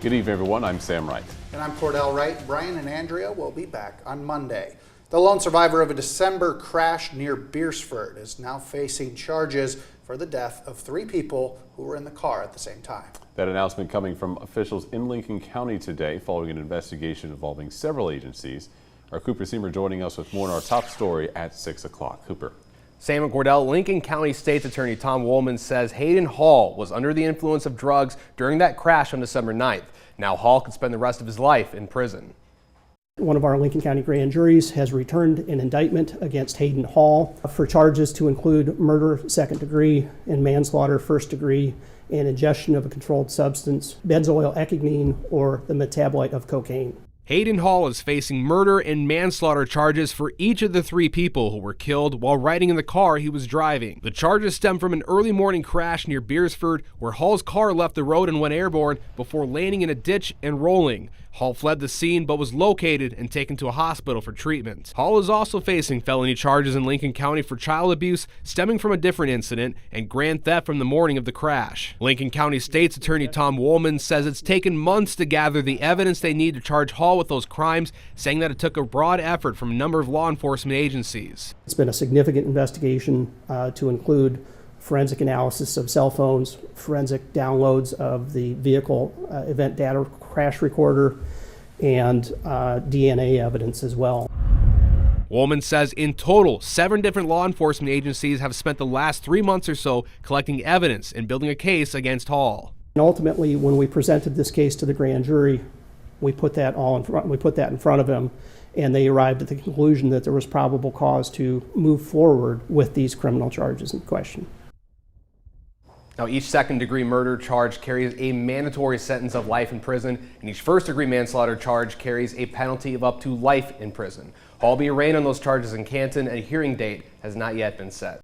Good evening, everyone. I'm Sam Wright. And I'm Cordell Wright. Brian and Andrea will be back on Monday. The lone survivor of a December crash near Beersford is now facing charges for the death of 3 people who were in the car at the same time. That announcement coming from officials in Lincoln County today following an investigation involving several agencies. Our Cooper Seamer joining us with more on our top story at 6 o'clock. Cooper. Sam and Cordell, Lincoln County State's Attorney Tom Wollman says Hayden Hall was under the influence of drugs during that crash on December 9th. Now Hall could spend the rest of his life in prison. One of our Lincoln County grand juries has returned an indictment against Hayden Hall for charges to include murder second degree and manslaughter first degree and ingestion of a controlled substance, benzoyl or the metabolite of cocaine. Hayden Hall is facing murder and manslaughter charges for each of the 3 people who were killed while riding in the car he was driving. The charges stem from an early morning crash near Beersford where Hall's car left the road and went airborne before landing in a ditch and rolling. Hall fled the scene but was located and taken to a hospital for treatment. Hall is also facing felony charges in Lincoln County for child abuse stemming from a different incident and grand theft from the morning of the crash. Lincoln County State's Attorney Tom Wollman says it's taken months to gather the evidence they need to charge Hall with those crimes, saying that it took a broad effort from a number of law enforcement agencies. It's been a significant investigation to include forensic analysis of cell phones, forensic downloads of the vehicle event data crash recorder, and DNA evidence as well. Wollman says in total, 7 different law enforcement agencies have spent the last 3 months or so collecting evidence and building a case against Hall. And ultimately, when we presented this case to the grand jury, we put that in front of them, and they arrived at the conclusion that there was probable cause to move forward with these criminal charges in question. Now, each second-degree murder charge carries a mandatory sentence of life in prison, and each first-degree manslaughter charge carries a penalty of up to life in prison. Hall will be arraigned on those charges in Canton, and a hearing date has not yet been set.